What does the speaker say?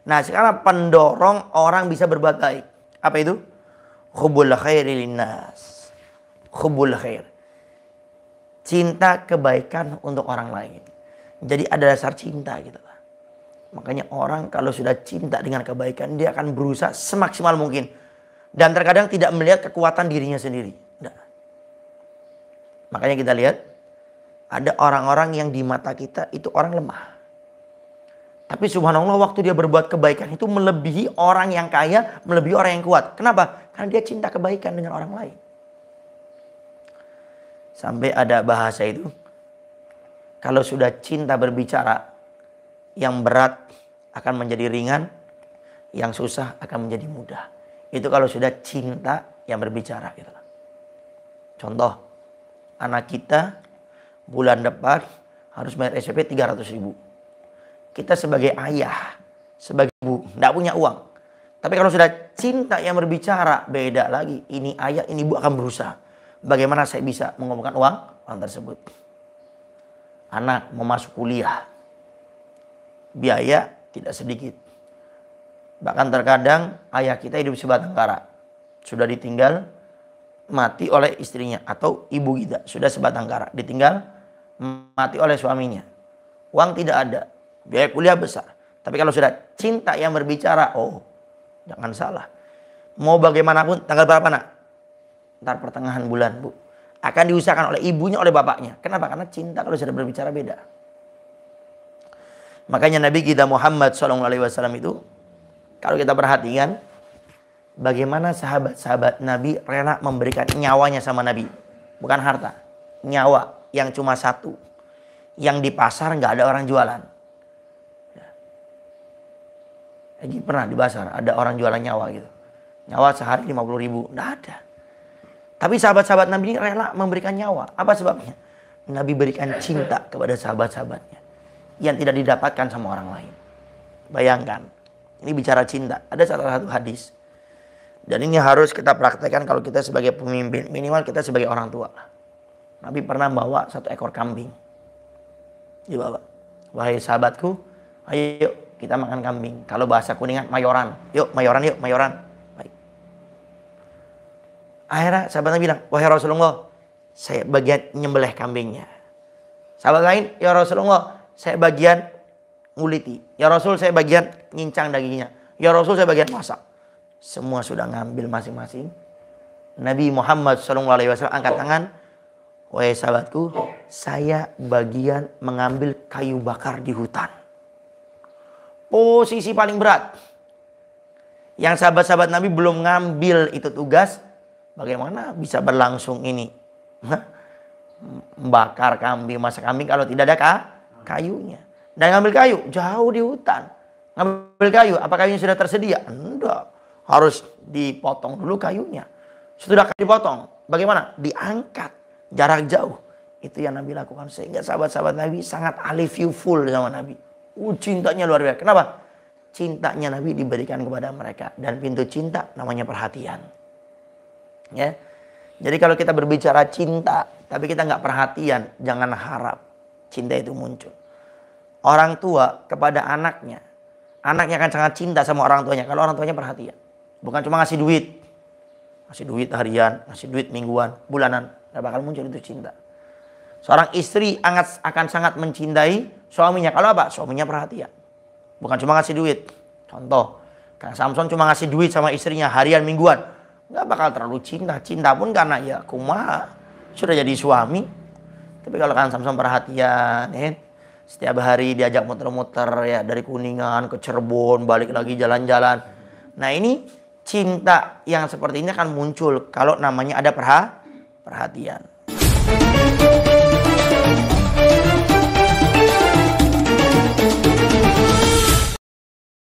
Nah sekarang pendorong orang bisa berbuat baik. Apa itu? Hubbul khairi linnas. Hubbul khair. Cinta kebaikan untuk orang lain. Jadi ada dasar cinta gitu lah. Makanya orang kalau sudah cinta dengan kebaikan, dia akan berusaha semaksimal mungkin. Dan terkadang tidak melihat kekuatan dirinya sendiri. Nah. Makanya kita lihat, ada orang-orang yang di mata kita itu orang lemah. Tapi subhanallah waktu dia berbuat kebaikan itu melebihi orang yang kaya, melebihi orang yang kuat. Kenapa? Karena dia cinta kebaikan dengan orang lain. Sampai ada bahasa itu, kalau sudah cinta berbicara, yang berat akan menjadi ringan, yang susah akan menjadi mudah. Itu kalau sudah cinta yang berbicara. Gitu. Contoh, anak kita bulan depan harus bayar SPP 300.000. Kita sebagai ayah, sebagai ibu, tidak punya uang. Tapi kalau sudah cinta yang berbicara, beda lagi. Ini ayah, ini ibu akan berusaha. Bagaimana saya bisa mengumpulkan uang tersebut. Anak mau masuk kuliah, biaya tidak sedikit. Bahkan terkadang ayah kita hidup sebatang kara. Sudah ditinggal mati oleh istrinya. Atau ibu kita sudah sebatang kara. Ditinggal mati oleh suaminya. Uang tidak ada. Biaya kuliah besar. Tapi kalau sudah cinta yang berbicara, oh jangan salah. Mau bagaimanapun tanggal berapa nak? Ntar pertengahan bulan bu. Akan diusahakan oleh ibunya, oleh bapaknya. Kenapa? Karena cinta kalau sudah berbicara beda. Makanya Nabi kita Muhammad SAW itu, kalau kita perhatikan, bagaimana sahabat-sahabat Nabi rela memberikan nyawanya sama Nabi. Bukan harta, nyawa yang cuma satu. Yang di pasar nggak ada orang jualan. Lagi pernah di pasar ada orang jualan nyawa gitu. Nyawa sehari 50.000, nggak ada. Tapi sahabat-sahabat Nabi ini rela memberikan nyawa. Apa sebabnya? Nabi berikan cinta kepada sahabat-sahabatnya yang tidak didapatkan sama orang lain. Bayangkan, ini bicara cinta. Ada salah satu hadis. Dan ini harus kita praktekkan kalau kita sebagai pemimpin. Minimal kita sebagai orang tua. Nabi pernah bawa 1 ekor kambing. Dibawa. Wahai sahabatku, ayo kita makan kambing. Kalau bahasa Kuningan, mayoran. Yuk, mayoran yuk, mayoran. Baik. Akhirnya sahabatnya bilang, wahai Rasulullah, saya bagian nyembelih kambingnya. Sahabat lain, ya Rasulullah, saya bagian nguliti. Ya Rasul, saya bagian nyincang dagingnya. Ya Rasul, saya bagian masak. Semua sudah ngambil masing-masing. Nabi Muhammad SAW angkat tangan. Wahai sahabatku, saya bagian mengambil kayu bakar di hutan. Posisi paling berat. Yang sahabat-sahabat Nabi belum ngambil itu tugas. Bagaimana bisa berlangsung ini? Membakar kambing, masak kambing kalau tidak ada kayunya. Dan ngambil kayu jauh di hutan. Ngambil kayu, apa kayunya sudah tersedia? Enggak. Harus dipotong dulu kayunya. Sudah dipotong, bagaimana? Diangkat jarak jauh. Itu yang Nabi lakukan. Sehingga sahabat-sahabat Nabi sangat alifiyuful sama Nabi. Cintanya luar biasa. Kenapa? Cintanya Nabi diberikan kepada mereka. Dan pintu cinta namanya perhatian. Ya. Jadi kalau kita berbicara cinta, tapi kita nggak perhatian, jangan harap cinta itu muncul. Orang tua kepada anaknya akan sangat cinta sama orang tuanya kalau orang tuanya perhatian. Bukan cuma ngasih duit harian, ngasih duit mingguan, bulanan, nggak bakal muncul itu cinta. Seorang istri akan sangat mencintai suaminya kalau apa? Suaminya perhatian. Bukan cuma ngasih duit. Contoh, Kang Samson cuma ngasih duit sama istrinya harian, mingguan. Nggak bakal terlalu cinta. Cinta pun karena ya kumaha, sudah jadi suami. Tapi kalau Kang Samson perhatian, setiap hari diajak muter-muter ya dari Kuningan ke Cirebon, balik lagi jalan-jalan. Nah ini cinta yang seperti ini akan muncul kalau namanya ada perhatian.